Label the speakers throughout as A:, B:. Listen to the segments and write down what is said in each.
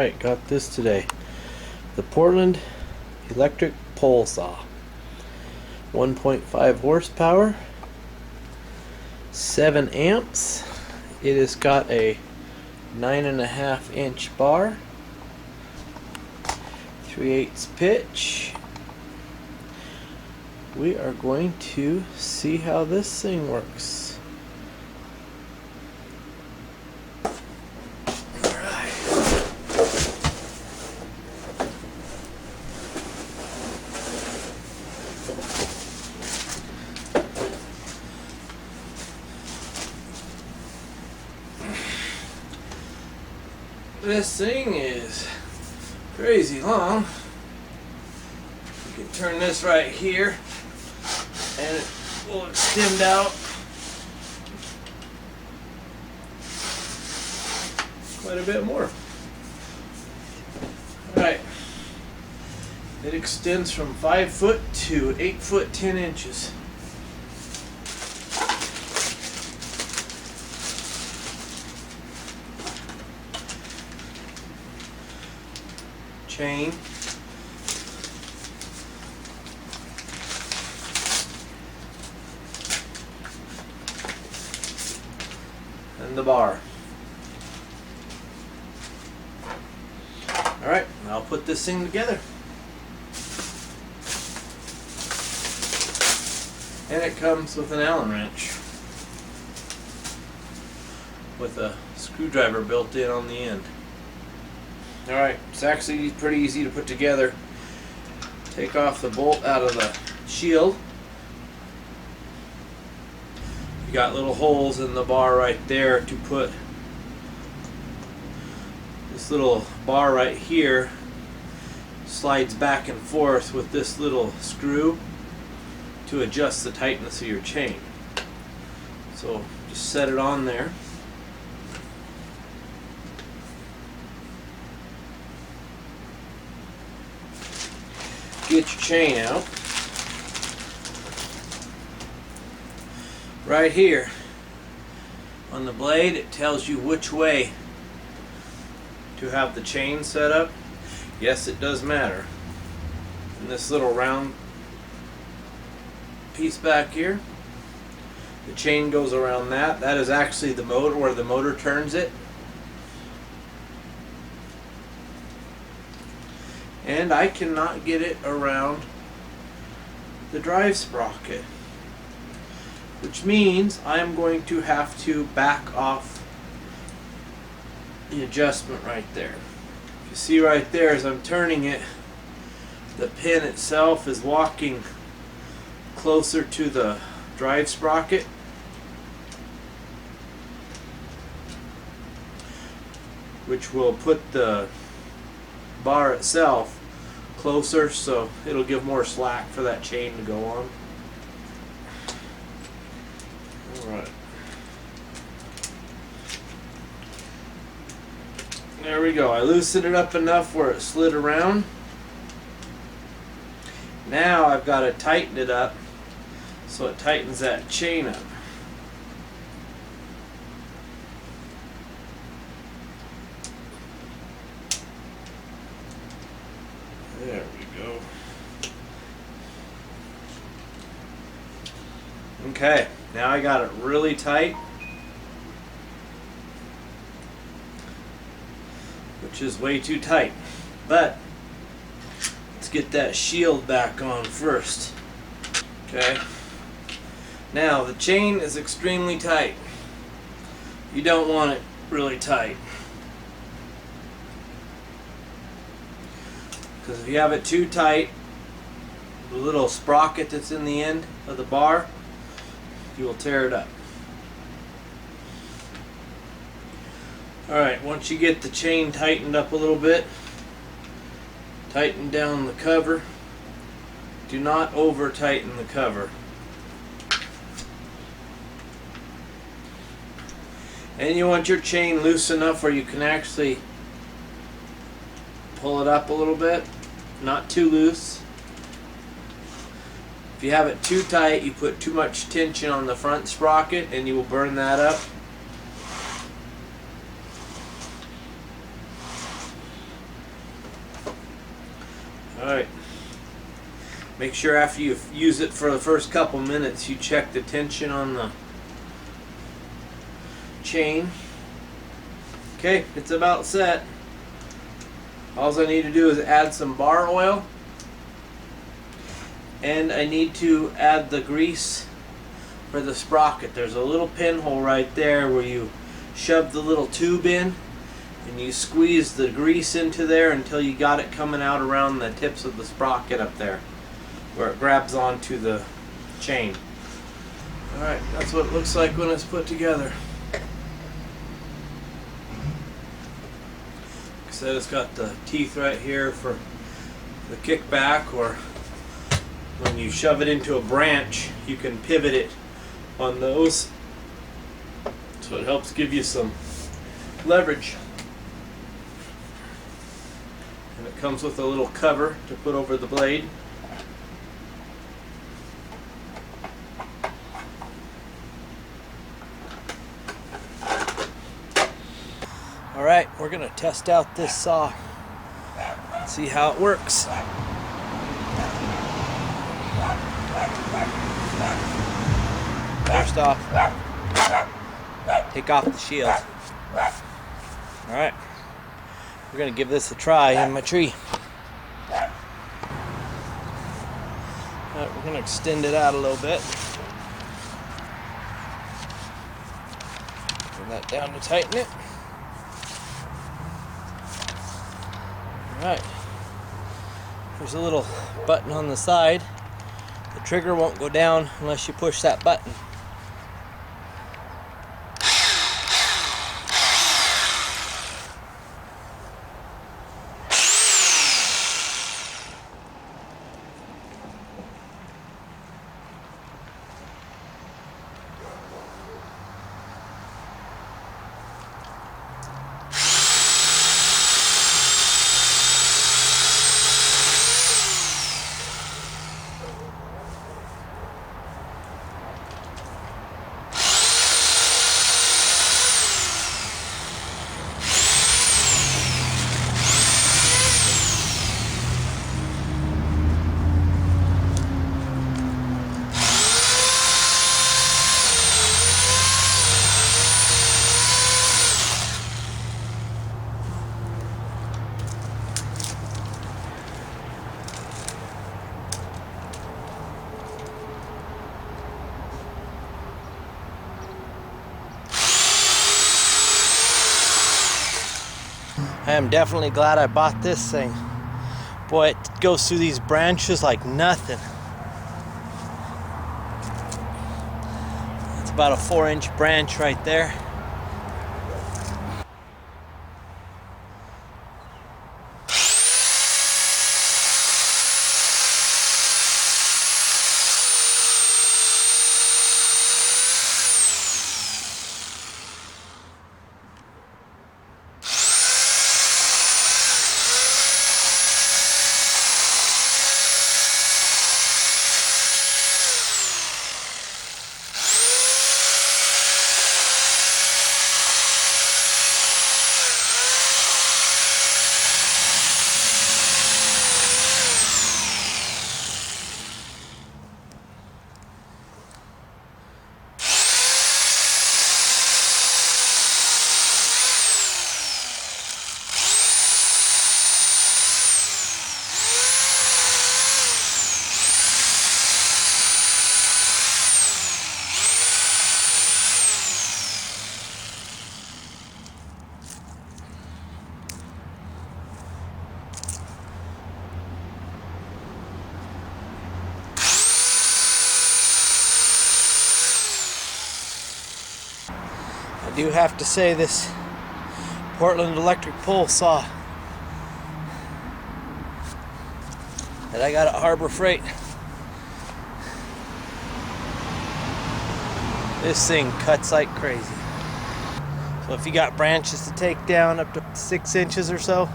A: Alright, got this today. The Portland electric pole saw. 1.5 horsepower, 7 amps. It has got a 9.5 inch bar, 3/8 pitch. We are going to see how this thing works. This thing is crazy long. You can turn this right here and it will extend out quite a bit more. Alright, it extends from 5 foot to 8 foot 10 inches. Chain, and the bar. Alright, I'll put this thing together. And it comes with an Allen wrench with a screwdriver built in on the end. Alright, it's actually pretty easy to put together. Take off the bolt out of the shield. You got little holes in the bar right there to put this little bar right here. Slides back and forth with this little screw to adjust the tightness of your chain. So just set it on there. Get your chain out. Right here on the blade it tells you which way to have the chain set up. Yes, it does matter. And this little round piece back here, the chain goes around that. That is actually the motor, where the motor turns it. And I cannot get it around the drive sprocket, which means I'm going to have to back off the adjustment right there. You see right there, as I'm turning it, the pin itself is walking closer to the drive sprocket, which will put the bar itself closer, so it'll give more slack for that chain to go on. Alright. There we go. I loosened it up enough where it slid around. Now I've got to tighten it up so it tightens that chain up. There we go. Okay, now I got it really tight, which is way too tight. But let's get that shield back on first. Okay. Now the chain is extremely tight. You don't want it really tight, because if you have it too tight, the little sprocket that's in the end of the bar, you will tear it up. Alright, once you get the chain tightened up a little bit, tighten down the cover. Do not over tighten the cover. And you want your chain loose enough where you can actually pull it up a little bit, not too loose. If you have it too tight, you put too much tension on the front sprocket and you will burn that up. Make sure after you use it for the first couple minutes you check the tension on the chain. Okay, it's about set. All I need to do is add some bar oil, and I need to add the grease for the sprocket. There's a little pinhole right there where you shove the little tube in and you squeeze the grease into there until you got it coming out around the tips of the sprocket up there where it grabs onto the chain. Alright, that's what it looks like when it's put together. Like I said, it's got the teeth right here for the kickback, or when you shove it into a branch you can pivot it on those, so it helps give you some leverage. And it comes with a little cover to put over the blade. Alright, we're going to test out this saw, see how it works. First off, take off the shield. Alright, we're going to give this a try in my tree. Alright, we're going to extend it out a little bit. Bring that down to tighten it. Alright, there's a little button on the side. The trigger won't go down unless you push that button. I am definitely glad I bought this thing. Boy, it goes through these branches like nothing. It's about a 4-inch branch right there. I do have to say, this Portland electric pole saw that I got at Harbor Freight, this thing cuts like crazy. So if you got branches to take down up to 6 inches or so,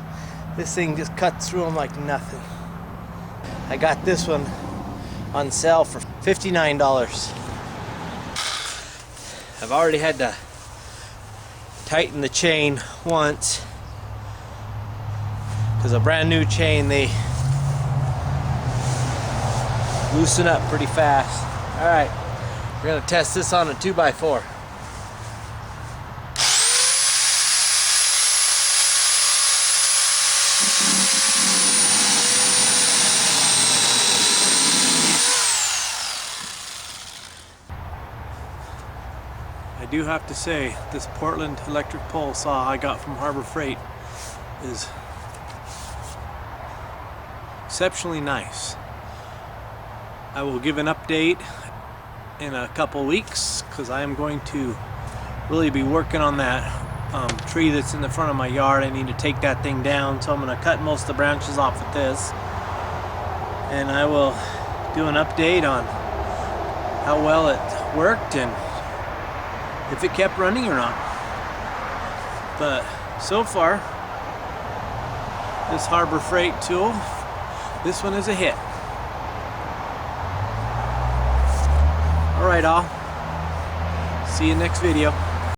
A: this thing just cuts through them like nothing. I got this one on sale for $59. I've already had to tighten the chain once, because a brand new chain, they loosen up pretty fast. All right, we're gonna test this on a 2x4. I do have to say, this Portland electric pole saw I got from Harbor Freight is exceptionally nice. I will give an update in a couple weeks because I am going to really be working on that tree that's in the front of my yard. I need to take that thing down, so I'm going to cut most of the branches off with this, and I will do an update on how well it worked and if it kept running or not. But so far, this Harbor Freight tool, this one is a hit. Alright all, see you next video.